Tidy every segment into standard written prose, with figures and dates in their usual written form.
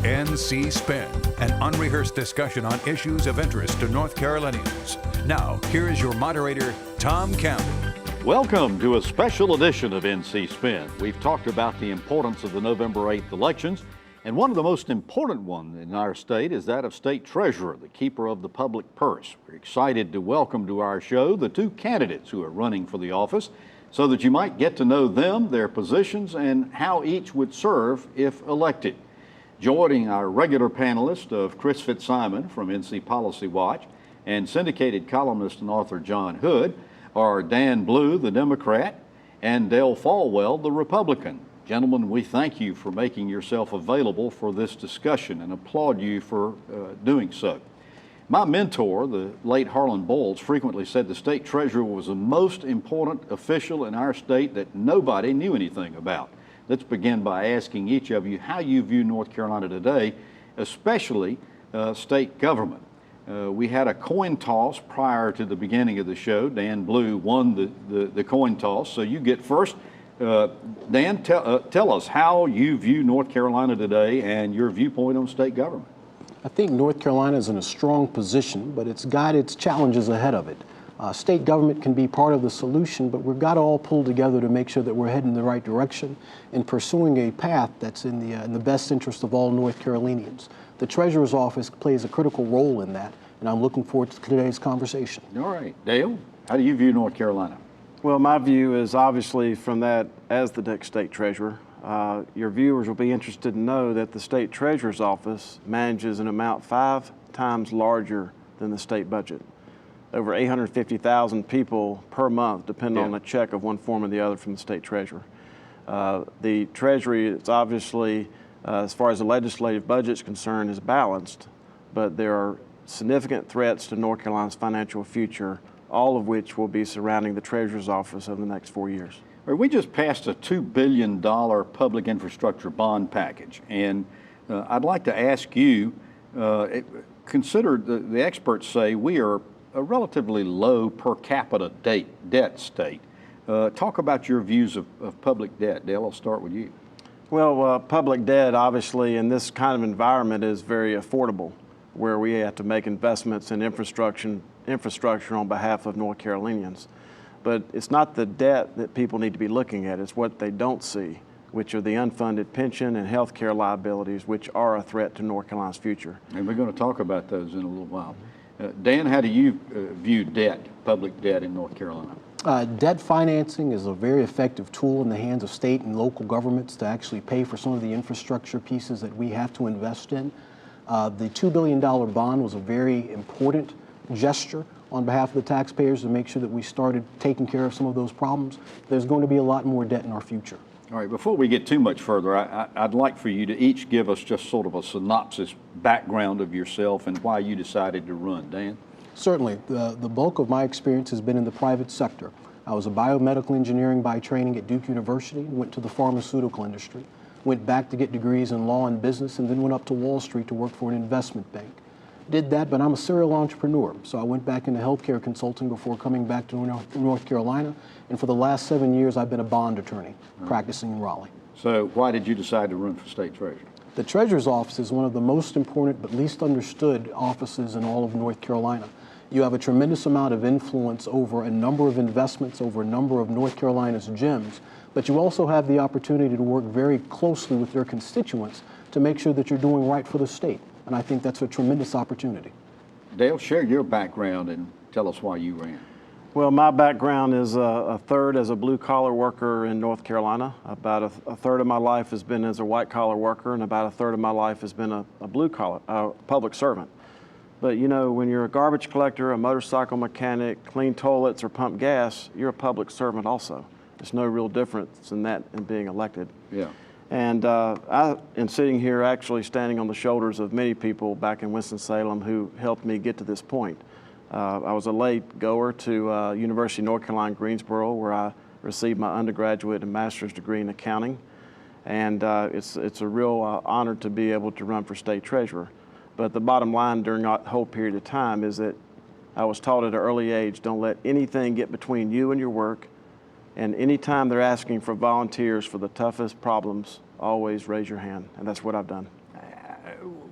NC Spin, an unrehearsed discussion on issues of interest to North Carolinians. Now, here is your moderator, Tom Campbell. Welcome to a special edition of NC Spin. We've talked about the importance of the November 8th elections, and one of the most important ones in our state is that of State Treasurer, the keeper of the public purse. We're excited to welcome to our show the two candidates who are running for the office so that you might get to know them, their positions, and how each would serve if elected. Joining our regular panelist of Chris Fitzsimon from NC Policy Watch and syndicated columnist and author John Hood are Dan Blue, the Democrat, and Dale Folwell, the Republican. Gentlemen, we thank you for making yourself available for this discussion and applaud you for doing so. My mentor, the late Harlan Boyles, frequently said the state treasurer was the most important official in our state that nobody knew anything about. Let's begin by asking each of you how you view North Carolina today, especially state government. We had a coin toss prior to the beginning of the show. Dan Blue won the coin toss, so you get first. Dan, tell us how you view North Carolina today and your viewpoint on state government. I think North Carolina is in a strong position, but it's got its challenges ahead of it. State government can be part of the solution, but we've got to all pull together to make sure that we're heading in the right direction and pursuing a path that's in the best interest of all North Carolinians. The Treasurer's Office plays a critical role in that, and I'm looking forward to today's conversation. All right. Dale, how do you view North Carolina? Well, my view is obviously from that as the next state treasurer. Your viewers will be interested to know that the state treasurer's office manages an amount 5 times larger than the state budget. Over 850,000 people per month depend on a check of one form or the other from the state treasurer. The Treasury is obviously, as far as the legislative budget is concerned, is balanced, but there are significant threats to North Carolina's financial future, all of which will be surrounding the Treasurer's office over the next 4 years. We just passed a $2 billion public infrastructure bond package, and I'd like to ask you, consider the experts say we are a relatively low per capita debt state. Talk about your views of public debt. Dale, I'll start with you. Well, public debt obviously in this kind of environment is very affordable, where we have to make investments in infrastructure on behalf of North Carolinians. But it's not the debt that people need to be looking at, it's what they don't see, which are the unfunded pension and health care liabilities, which are a threat to North Carolina's future. And we're going to talk about those in a little while. Dan, how do you view debt, public debt in North Carolina? Debt financing is a very effective tool in the hands of state and local governments to actually pay for some of the infrastructure pieces that we have to invest in. The $2 billion bond was a very important gesture on behalf of the taxpayers to make sure that we started taking care of some of those problems. There's going to be a lot more debt in our future. All right, before we get too much further, I'd like for you to each give us just sort of a synopsis background of yourself and why you decided to run. Dan? Certainly. The bulk of my experience has been in the private sector. I was a biomedical engineering by training at Duke University, went to the pharmaceutical industry, went back to get degrees in law and business, and then went up to Wall Street to work for an investment bank. Did that, but I'm a serial entrepreneur, so I went back into healthcare consulting before coming back to North Carolina, and for the last 7 years I've been a bond attorney practicing in Raleigh. So why did you decide to run for state treasurer? The Treasurer's Office is one of the most important but least understood offices in all of North Carolina. You have a tremendous amount of influence over a number of investments, over a number of North Carolina's gems, but you also have the opportunity to work very closely with your constituents to make sure that you're doing right for the state. And I think that's a tremendous opportunity. Dale, share your background and tell us why you ran. Well, my background is a third as a blue-collar worker in North Carolina. About a third of my life has been as a white-collar worker, and about a third of my life has been a blue-collar public servant. But you know, when you're a garbage collector, a motorcycle mechanic, clean toilets, or pump gas, you're a public servant also. There's no real difference in that in being elected. Yeah. And I am sitting here actually standing on the shoulders of many people back in Winston-Salem who helped me get to this point. I was a late goer to University of North Carolina, Greensboro, where I received my undergraduate and master's degree in accounting. And it's a real honor to be able to run for state treasurer. But the bottom line during that whole period of time is that I was taught at an early age, don't let anything get between you and your work. And anytime they're asking for volunteers for the toughest problems, always raise your hand. And that's what I've done.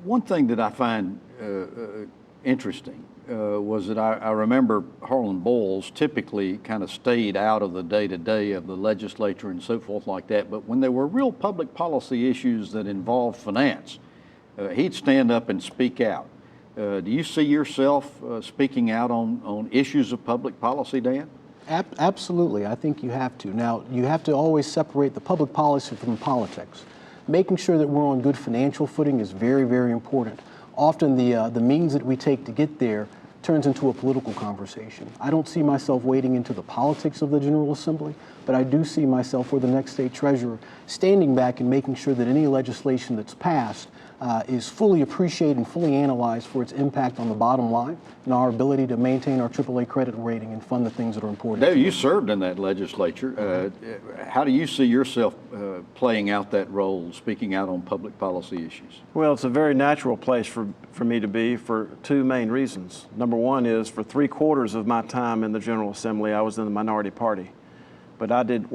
One thing that I find interesting was that I remember Harlan Boyles typically kind of stayed out of the day-to-day of the legislature and so forth like that, but when there were real public policy issues that involved finance, he'd stand up and speak out. Do you see yourself speaking out on issues of public policy, Dan? Absolutely. I think you have to. Now, you have to always separate the public policy from politics. Making sure that we're on good financial footing is very, very important. Often the means that we take to get there turns into a political conversation. I don't see myself wading into the politics of the General Assembly, but I do see myself, or the next state treasurer, standing back and making sure that any legislation that's passed is fully appreciated and fully analyzed for its impact on the bottom line and our ability to maintain our AAA credit rating and fund the things that are important. Dave, you served in that legislature. How do you see yourself playing out that role, speaking out on public policy issues? Well, it's a very natural place for me to be for two main reasons. Number one is for 3/4 of my time in the General Assembly, I was in the minority party. But I did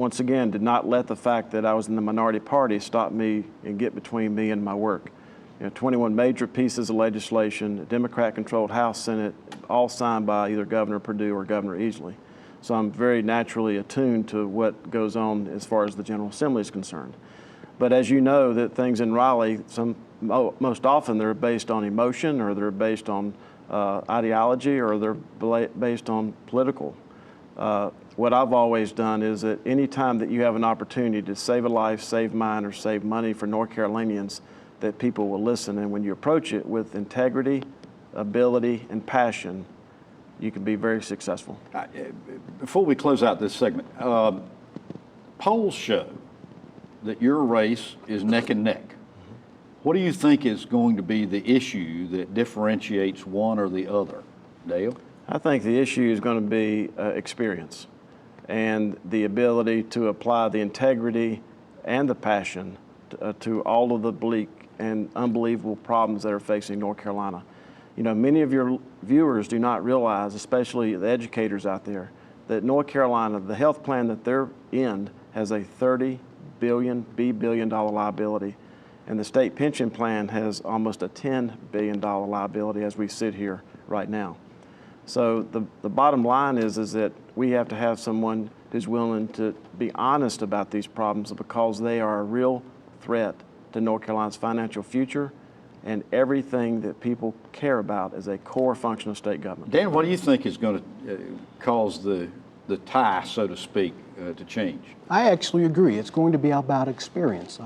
not let the fact that I was in the minority party stop me and get between me and my work. 21 major pieces of legislation, a Democrat-controlled House, Senate, all signed by either Governor Perdue or Governor Easley. So I'm very naturally attuned to what goes on as far as the General Assembly is concerned. But as you know, that things in Raleigh, most often they're based on emotion, or they're based on ideology, or they're based on political. What I've always done is that any time that you have an opportunity to save a life, save mine, or save money for North Carolinians, that people will listen. And when you approach it with integrity, ability, and passion, you can be very successful. Before we close out this segment, polls show that your race is neck and neck. What do you think is going to be the issue that differentiates one or the other? Dale? I think the issue is going to be experience and the ability to apply the integrity and the passion to all of the bleak and unbelievable problems that are facing North Carolina. Many of your viewers do not realize, especially the educators out there, that North Carolina, the health plan that they're in, has a $30 billion liability, and the state pension plan has almost a $10 billion liability as we sit here right now. So the bottom line is that we have to have someone who's willing to be honest about these problems, because they are a real threat to North Carolina's financial future and everything that people care about as a core function of state government. Dan, what do you think is going to cause the tie, so to speak, to change? I actually agree. It's going to be about experience.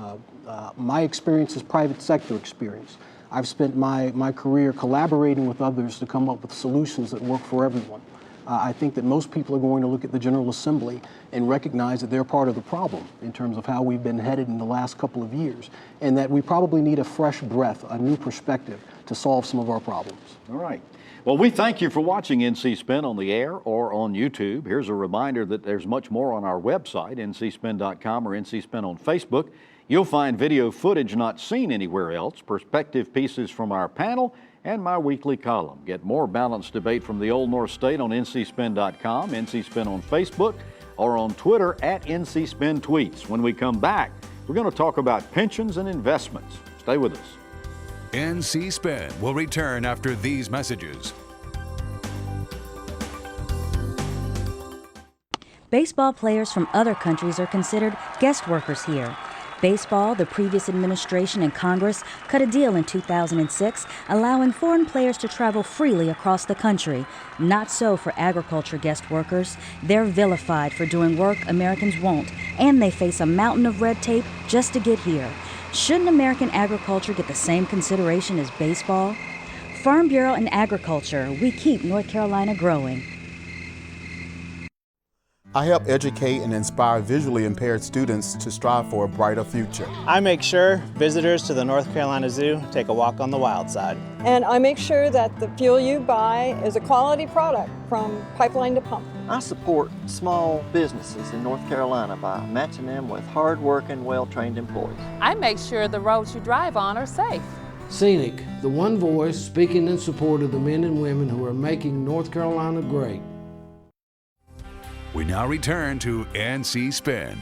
My experience is private sector experience. I've spent my career collaborating with others to come up with solutions that work for everyone. I think that most people are going to look at the General Assembly and recognize that they're part of the problem in terms of how we've been headed in the last couple of years, and that we probably need a fresh breath, a new perspective to solve some of our problems. All right. Well, we thank you for watching NC Spin on the air or on YouTube. Here's a reminder that there's much more on our website, ncspin.com, or NC Spin on Facebook. You'll find video footage not seen anywhere else, perspective pieces from our panel, and my weekly column. Get more balanced debate from the Old North State on ncspin.com, NC Spin on Facebook, or on Twitter at NC Spin Tweets. When we come back, we're going to talk about pensions and investments. Stay with us. NC Spin will return after these messages. Baseball players from other countries are considered guest workers here. Baseball, the previous administration and Congress cut a deal in 2006 allowing foreign players to travel freely across the country. Not so for agriculture guest workers. They're vilified for doing work Americans won't, and they face a mountain of red tape just to get here. Shouldn't American agriculture get the same consideration as baseball? Farm Bureau and Agriculture, we keep North Carolina growing. I help educate and inspire visually impaired students to strive for a brighter future. I make sure visitors to the North Carolina Zoo take a walk on the wild side. And I make sure that the fuel you buy is a quality product from pipeline to pump. I support small businesses in North Carolina by matching them with hard-working, well-trained employees. I make sure the roads you drive on are safe. Scenic, the one voice speaking in support of the men and women who are making North Carolina great. We now return to NC Spin.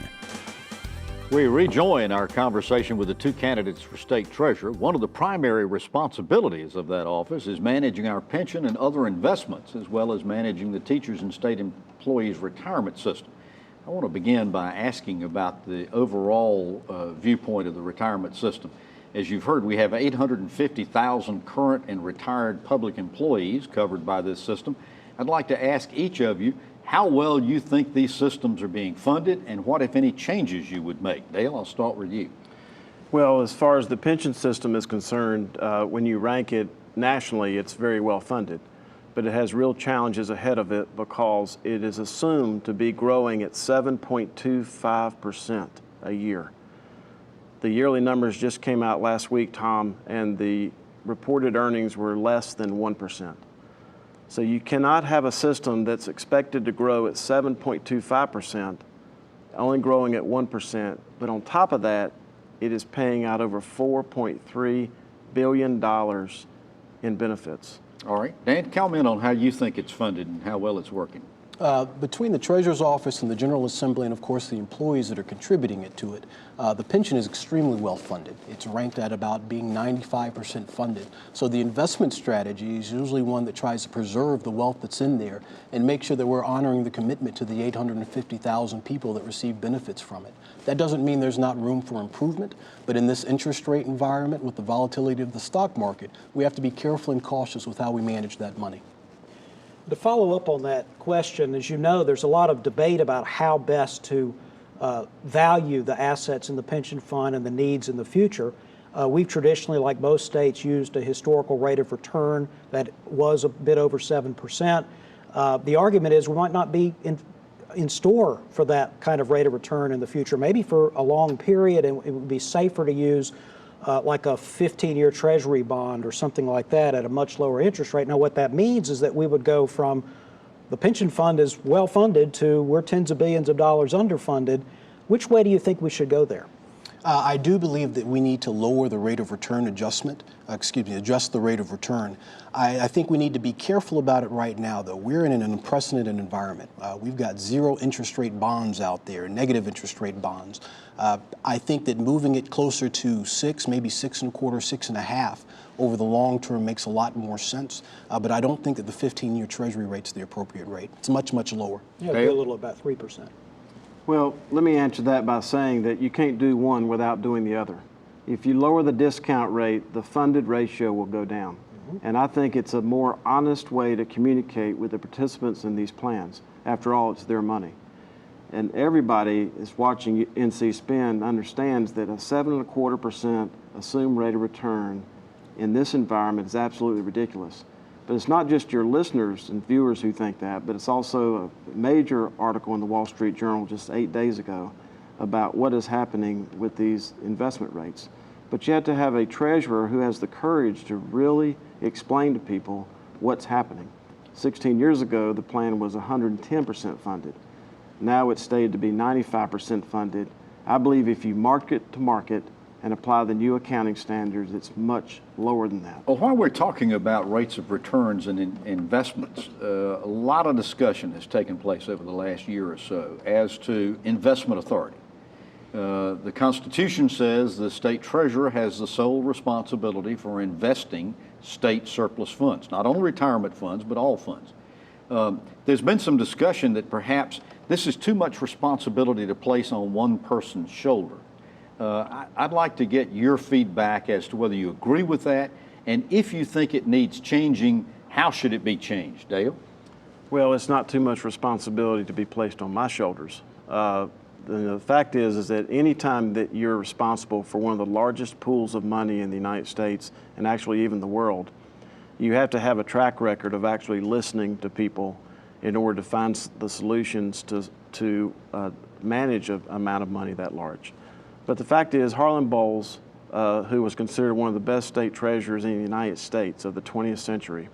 We rejoin our conversation with the two candidates for state treasurer. One of the primary responsibilities of that office is managing our pension and other investments, as well as managing the teachers and state employees' retirement system. I want to begin by asking about the overall viewpoint of the retirement system. As you've heard, we have 850,000 current and retired public employees covered by this system. I'd like to ask each of you how well you think these systems are being funded and what, if any, changes you would make. Dale, I'll start with you. Well, as far as the pension system is concerned, when you rank it nationally, it's very well funded. But it has real challenges ahead of it because it is assumed to be growing at 7.25% a year. The yearly numbers just came out last week, Tom, and the reported earnings were less than 1%. So you cannot have a system that's expected to grow at 7.25%, only growing at 1%, but on top of that, it is paying out over $4.3 billion in benefits. All right. Dan, comment on how you think it's funded and how well it's working. Between the Treasurer's Office and the General Assembly and, of course, the employees that are contributing to it, the pension is extremely well funded. It's ranked at about being 95% funded. So the investment strategy is usually one that tries to preserve the wealth that's in there and make sure that we're honoring the commitment to the 850,000 people that receive benefits from it. That doesn't mean there's not room for improvement, but in this interest rate environment with the volatility of the stock market, we have to be careful and cautious with how we manage that money. To follow up on that question, as you know, there's a lot of debate about how best to value the assets in the pension fund and the needs in the future. We've traditionally, like most states, used a historical rate of return that was a bit over 7%. The argument is we might not be in store for that kind of rate of return in the future, maybe for a long period, and it would be safer to use like a 15-year Treasury bond or something like that at a much lower interest rate. Now, what that means is that we would go from the pension fund is well funded to we're tens of billions of dollars underfunded. Which way do you think we should go there? I do believe that we need to lower the rate of return adjust the rate of return. I think we need to be careful about it right now, though. We're in an unprecedented environment. We've got zero interest rate bonds out there, negative interest rate bonds. I think that moving it closer to 6, maybe 6.25, 6.5 over the long term makes a lot more sense. But I don't think that the 15-year Treasury rate's the appropriate rate. It's much, much lower. Yeah, it'd be a little about 3%. Well, let me answer that by saying that you can't do one without doing the other. If you lower the discount rate, the funded ratio will go down. And I think it's a more honest way to communicate with the participants in these plans. After all, it's their money. And everybody is watching NC Spend understands that a 7.25% assumed rate of return in this environment is absolutely ridiculous. But it's not just your listeners and viewers who think that, but it's also a major article in the Wall Street Journal just 8 days ago about what is happening with these investment rates. But you have to have a treasurer who has the courage to really explain to people what's happening. 16 years ago, the plan was 110% funded. Now it's stated to be 95% funded. I believe if you market to market and apply the new accounting standards, it's much lower than that. Well, while we're talking about rates of returns and investments, a lot of discussion has taken place over the last year or so as to investment authority. The Constitution says the state treasurer has the sole responsibility for investing state surplus funds, not only retirement funds, but all funds. There's been some discussion that perhaps this is too much responsibility to place on one person's shoulder. I'd like to get your feedback as to whether you agree with that, and if you think it needs changing, how should it be changed? Dale? Well, it's not too much responsibility to be placed on my shoulders. The fact is that any time that you're responsible for one of the largest pools of money in the United States, and actually even the world, you have to have a track record of actually listening to people in order to find the solutions to manage an amount of money that large. But the fact is, Harlan Bowles, who was considered one of the best state treasurers in the United States of the 20th century,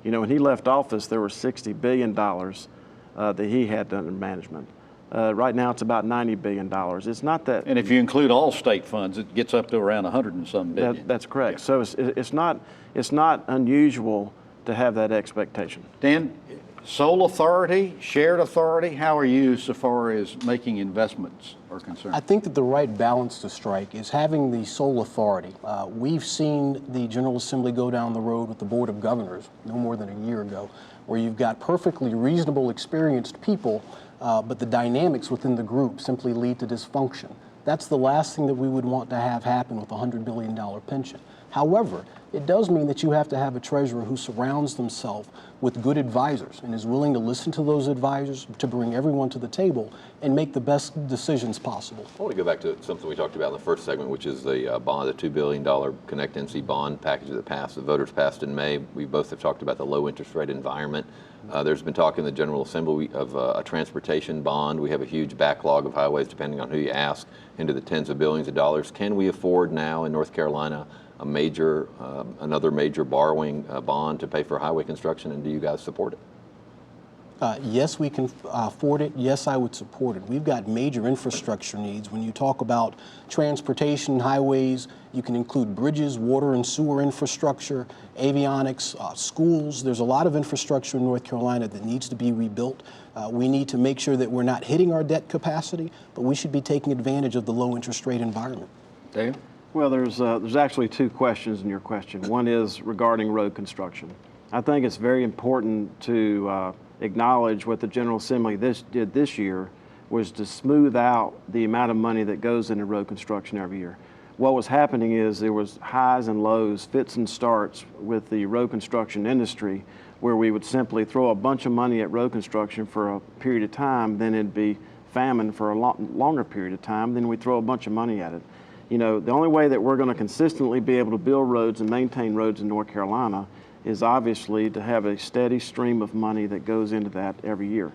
you know, when he left office, there were $60 billion that he had under management. Right now, it's about $90 billion. It's not that. And if you include all state funds, it gets up to around 100 and some billion. That's correct. Yeah. So it's not unusual to have that expectation. Dan, Sole authority, shared authority? How are you so far as making investments are concerned? I think that the right balance to strike is having the sole authority. We've seen the General Assembly go down the road with the Board of Governors no more than a year ago, where you've got perfectly reasonable, experienced people, but the dynamics within the group simply lead to dysfunction. That's the last thing that we would want to have happen with a $100 billion pension. However, it does mean that you have to have a treasurer who surrounds themselves with good advisors and is willing to listen to those advisors to bring everyone to the table and make the best decisions possible. I want to go back to something we talked about in the first segment, which is the bond, the $2 billion Connect NC bond package that passed, the voters passed in May. We both have talked about the low interest rate environment. There's been talk in the General Assembly of a transportation bond. We have a huge backlog of highways, depending on who you ask, into the tens of billions of dollars. Can we afford now in North Carolina another major borrowing bond to pay for highway construction, and do you guys support it? Yes, we can afford it. Yes, I would support it. We've got major infrastructure needs. When you talk about transportation, highways, you can include bridges, water and sewer infrastructure, avionics, schools. There's a lot of infrastructure in North Carolina that needs to be rebuilt. We need to make sure that we're not hitting our debt capacity, but we should be taking advantage of the low interest rate environment. Dave? Well, there's actually two questions in your question. One is regarding road construction. I think it's very important to acknowledge what the General Assembly did this year was to smooth out the amount of money that goes into road construction every year. What was happening is there was highs and lows, fits and starts with the road construction industry, where we would simply throw a bunch of money at road construction for a period of time, then it'd be famine for a longer period of time, then we'd throw a bunch of money at it. You know, the only way that we're going to consistently be able to build roads and maintain roads in North Carolina is obviously to have a steady stream of money that goes into that every year.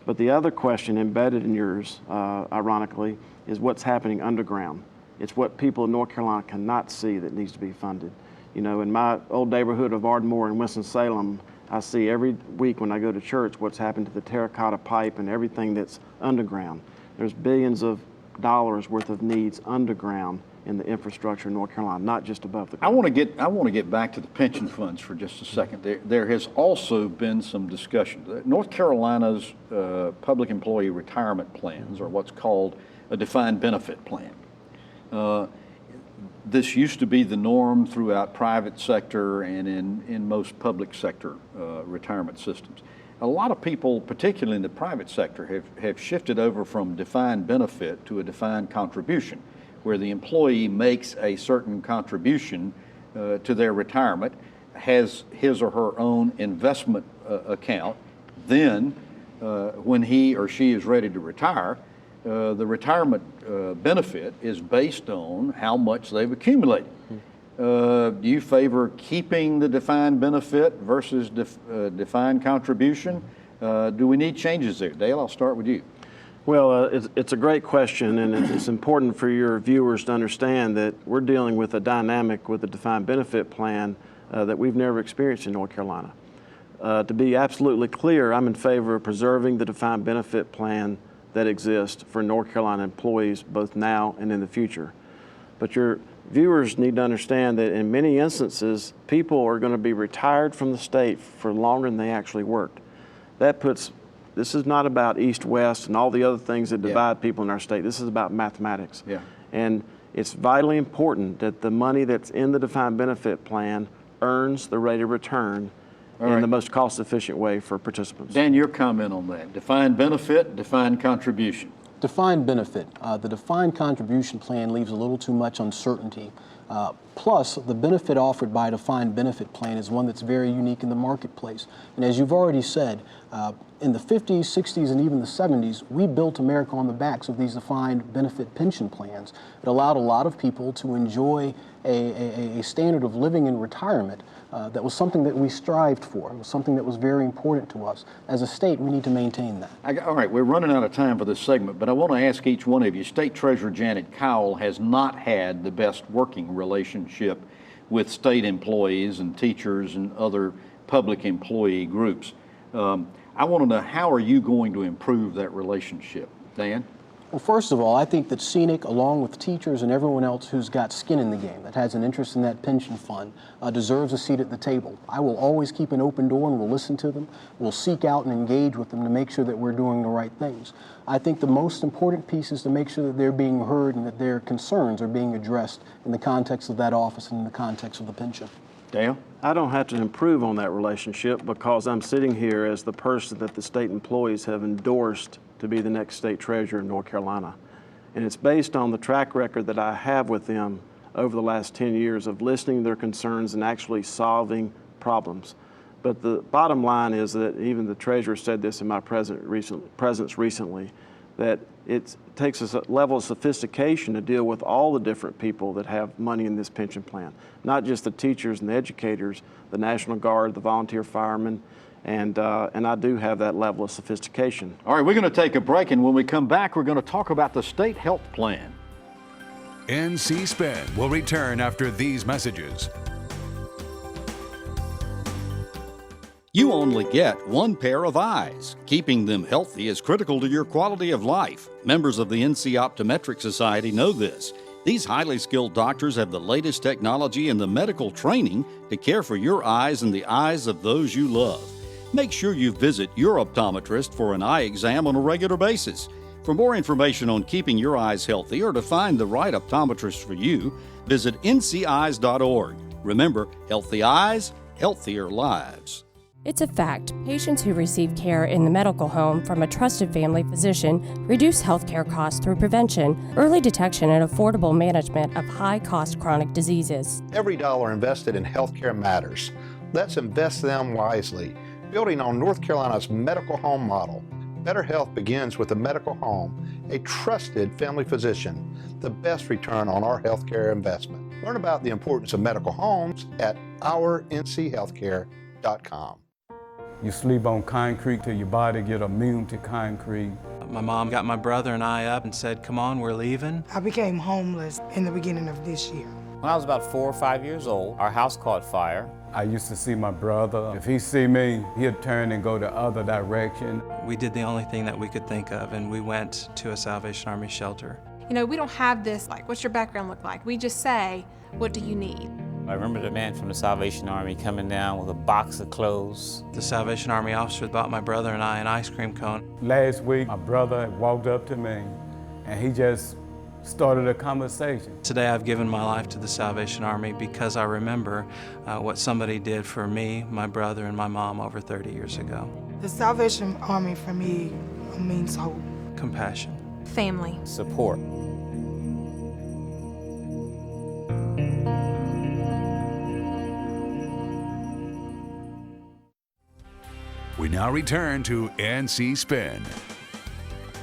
But the other question embedded in yours, ironically, is what's happening underground. It's what people in North Carolina cannot see that needs to be funded. You know, in my old neighborhood of Ardmore and Winston-Salem, I see every week when I go to church what's happened to the terracotta pipe and everything that's underground. There's billions of dollars worth of needs underground in the infrastructure in North Carolina, not just above the ground. I want to get back to the pension funds for just a second. There has also been some discussion. North Carolina's public employee retirement plans are what's called a defined benefit plan. This used to be the norm throughout private sector and in most public sector retirement systems. A lot of people, particularly in the private sector, have shifted over from defined benefit to a defined contribution, where the employee makes a certain contribution to their retirement, has his or her own investment account. Then, when he or she is ready to retire, the retirement benefit is based on how much they've accumulated. Do you favor keeping the defined benefit versus defined contribution? Do we need changes there? Dale, I'll start with you. Well, it's a great question, and it's important for your viewers to understand that we're dealing with a dynamic with a defined benefit plan that we've never experienced in North Carolina. To be absolutely clear, I'm in favor of preserving the defined benefit plan that exists for North Carolina employees both now and in the future. But your viewers need to understand that in many instances, people are going to be retired from the state for longer than they actually worked. This is not about east-west and all the other things that divide people in our state. This is about mathematics. Yeah. And it's vitally important that the money that's in the defined benefit plan earns the rate of return in the most cost-efficient way for participants. Dan, your comment on that. Defined benefit, defined contribution. Defined benefit. The defined contribution plan leaves a little too much uncertainty. Plus, the benefit offered by a defined benefit plan is one that's very unique in the marketplace. And as you've already said, in the 50s, 60s, and even the 70s, we built America on the backs of these defined benefit pension plans. It allowed a lot of people to enjoy a standard of living in retirement that was something that we strived for. It was something that was very important to us. As a state, we need to maintain that. All right, we're running out of time for this segment, but I want to ask each one of you. State Treasurer Janet Cowell has not had the best working relationship with state employees and teachers and other public employee groups. I want to know, how are you going to improve that relationship? Dan? Well, first of all, I think that Scenic, along with teachers and everyone else who's got skin in the game, that has an interest in that pension fund, deserves a seat at the table. I will always keep an open door and we'll listen to them. We'll seek out and engage with them to make sure that we're doing the right things. I think the most important piece is to make sure that they're being heard and that their concerns are being addressed in the context of that office and in the context of the pension. Dale? I don't have to improve on that relationship because I'm sitting here as the person that the state employees have endorsed to be the next state treasurer in North Carolina. And it's based on the track record that I have with them over the last 10 years of listening to their concerns and actually solving problems. But the bottom line is that even the treasurer said this in my presence recently, that it takes a level of sophistication to deal with all the different people that have money in this pension plan, not just the teachers and the educators, the National Guard, the volunteer firemen, and I do have that level of sophistication. All right, we're going to take a break, and when we come back, we're going to talk about the state health plan. NC Spin will return after these messages. You only get one pair of eyes. Keeping them healthy is critical to your quality of life. Members of the NC Optometric Society know this. These highly skilled doctors have the latest technology and the medical training to care for your eyes and the eyes of those you love. Make sure you visit your optometrist for an eye exam on a regular basis. For more information on keeping your eyes healthy or to find the right optometrist for you, visit nceyes.org. Remember, healthy eyes, healthier lives. It's a fact. Patients who receive care in the medical home from a trusted family physician reduce healthcare costs through prevention, early detection, and affordable management of high-cost chronic diseases. Every dollar invested in healthcare matters. Let's invest them wisely. Building on North Carolina's medical home model, better health begins with a medical home, a trusted family physician, the best return on our healthcare investment. Learn about the importance of medical homes at ournchealthcare.com. You sleep on concrete till your body get immune to concrete. My mom got my brother and I up and said, come on, we're leaving. I became homeless in the beginning of this year. When I was about 4 or 5 years old, our house caught fire. I used to see my brother. If he see me, he'd turn and go the other direction. We did the only thing that we could think of, and we went to a Salvation Army shelter. You know, we don't have this, like, what's your background look like? We just say, what do you need? I remember the man from the Salvation Army coming down with a box of clothes. The Salvation Army officer bought my brother and I an ice cream cone. Last week, my brother walked up to me, and he just started a conversation. Today I've given my life to the Salvation Army because I remember what somebody did for me, my brother, and my mom over 30 years ago. The Salvation Army for me means hope. Compassion. Family. Support. We now return to NC Spin.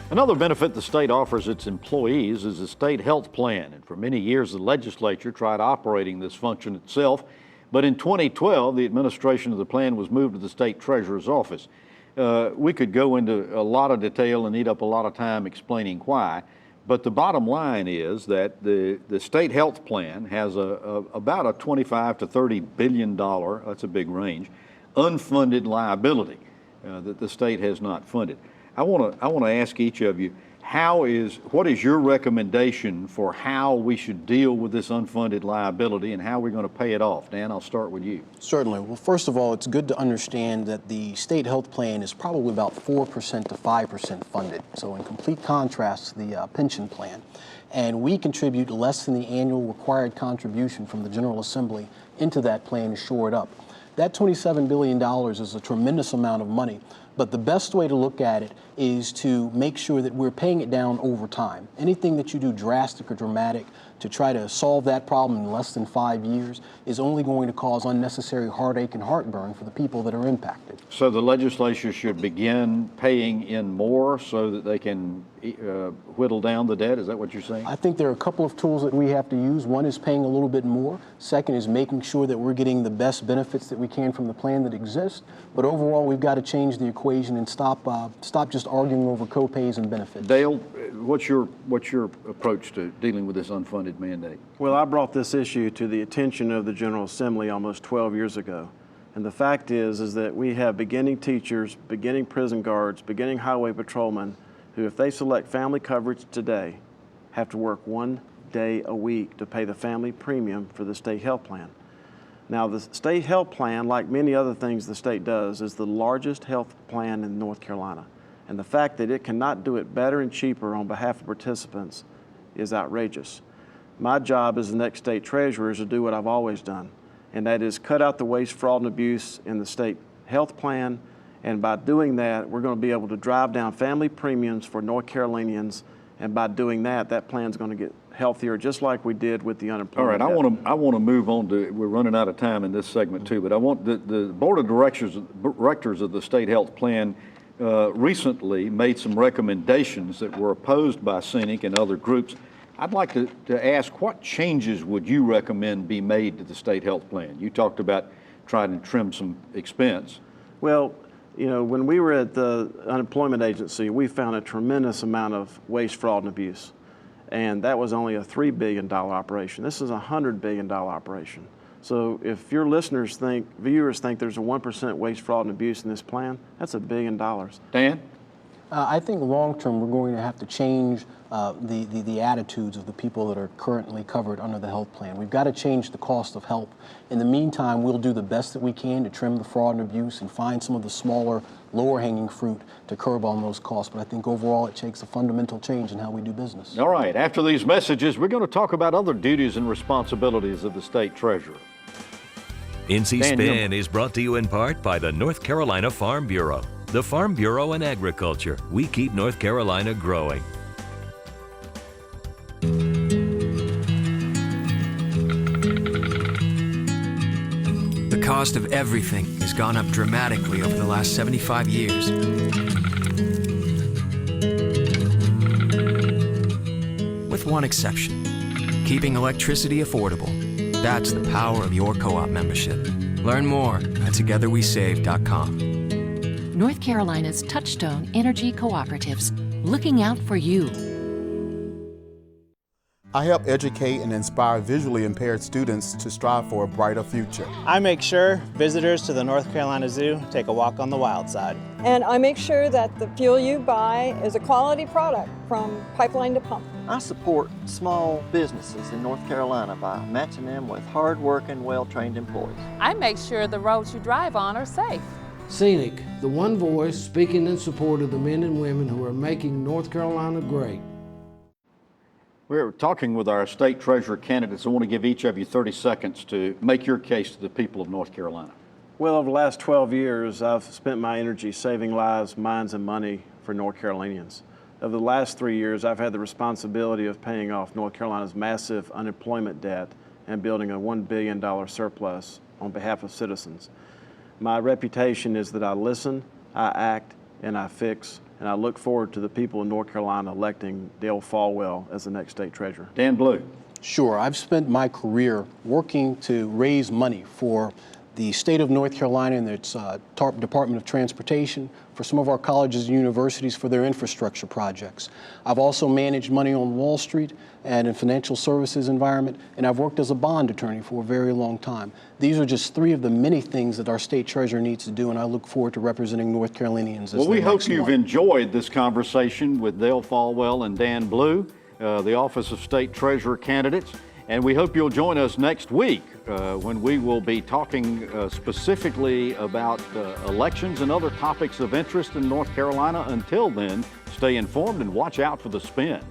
Another benefit the state offers its employees is the state health plan. And for many years, the legislature tried operating this function itself. But in 2012, the administration of the plan was moved to the state treasurer's office. We could go into a lot of detail and eat up a lot of time explaining why. But the bottom line is that the state health plan has about a $25 to $30 billion, that's a big range, unfunded liability that the state has not funded. I want to ask each of you, what is your recommendation for how we should deal with this unfunded liability and how we're going to pay it off? Dan, I'll start with you. Certainly. Well, first of all, it's good to understand that the state health plan is probably about 4% to 5% funded, so in complete contrast to the pension plan. And we contribute less than the annual required contribution from the General Assembly into that plan to shore it up. That $27 billion is a tremendous amount of money, but the best way to look at it is to make sure that we're paying it down over time. Anything that you do drastic or dramatic to try to solve that problem in less than 5 years is only going to cause unnecessary heartache and heartburn for the people that are impacted. So the legislature should begin paying in more so that they can whittle down the debt? Is that what you're saying? I think there are a couple of tools that we have to use. One is paying a little bit more. Second is making sure that we're getting the best benefits that we can from the plan that exists. But overall, we've got to change the equation and stop just arguing over co-pays and benefits. Dale, what's your approach to dealing with this unfunded mandate? Well, I brought this issue to the attention of the General Assembly almost 12 years ago. And the fact is that we have beginning teachers, beginning prison guards, beginning highway patrolmen who, if they select family coverage today, have to work 1 day a week to pay the family premium for the state health plan. Now, the state health plan, like many other things the state does, is the largest health plan in North Carolina. And the fact that it cannot do it better and cheaper on behalf of participants is outrageous. My job as the next state treasurer is to do what I've always done, and that is cut out the waste, fraud, and abuse in the state health plan. And by doing that, we're going to be able to drive down family premiums for North Carolinians. And by doing that, that plan's going to get healthier, just like we did with the unemployment. All right, I want to move on to, we're running out of time in this segment too, but I want the board of directors of the state health plan recently made some recommendations that were opposed by Syndicated and other groups. I'd like to ask, what changes would you recommend be made to the state health plan? You talked about trying to trim some expense. Well, you know, when we were at the unemployment agency, we found a tremendous amount of waste, fraud, and abuse. And that was only a $3 billion operation. This is a $100 billion operation. So if your viewers think there's a 1% waste, fraud, and abuse in this plan, that's $1 billion. Dan? I think long term we're going to have to change the attitudes of the people that are currently covered under the health plan. We've got to change the cost of help. In the meantime, we'll do the best that we can to trim the fraud and abuse and find some of the smaller, lower hanging fruit to curb on those costs. But I think overall it takes a fundamental change in how we do business. All right, after these messages, we're going to talk about other duties and responsibilities of the state treasurer. NC Spin is brought to you in part by the North Carolina Farm Bureau. The Farm Bureau and Agriculture. We keep North Carolina growing. The cost of everything has gone up dramatically over the last 75 years. With one exception, keeping electricity affordable. That's the power of your co-op membership. Learn more at togetherwesave.com. North Carolina's Touchstone Energy Cooperatives, looking out for you. I help educate and inspire visually impaired students to strive for a brighter future. I make sure visitors to the North Carolina Zoo take a walk on the wild side. And I make sure that the fuel you buy is a quality product from pipeline to pump. I support small businesses in North Carolina by matching them with hard-working, well-trained employees. I make sure the roads you drive on are safe. Syndicated, the one voice speaking in support of the men and women who are making North Carolina great. We're talking with our state treasurer candidates. I want to give each of you 30 seconds to make your case to the people of North Carolina. Well, over the last 12 years, I've spent my energy saving lives, minds, and money for North Carolinians. Over the last 3 years, I've had the responsibility of paying off North Carolina's massive unemployment debt and building a $1 billion surplus on behalf of citizens. My reputation is that I listen, I act, and I fix, and I look forward to the people of North Carolina electing Dale Folwell as the next state treasurer. Dan Blue. Sure, I've spent my career working to raise money for the state of North Carolina and its Department of Transportation, for some of our colleges and universities for their infrastructure projects. I've also managed money on Wall Street and in financial services environment, and I've worked as a bond attorney for a very long time. These are just three of the many things that our state treasurer needs to do, and I look forward to representing North Carolinians. Well, we hope you've enjoyed this conversation with Dale Folwell and Dan Blue, the Office of State Treasurer candidates. And we hope you'll join us next week when we will be talking specifically about elections and other topics of interest in North Carolina. Until then, stay informed and watch out for The Spin.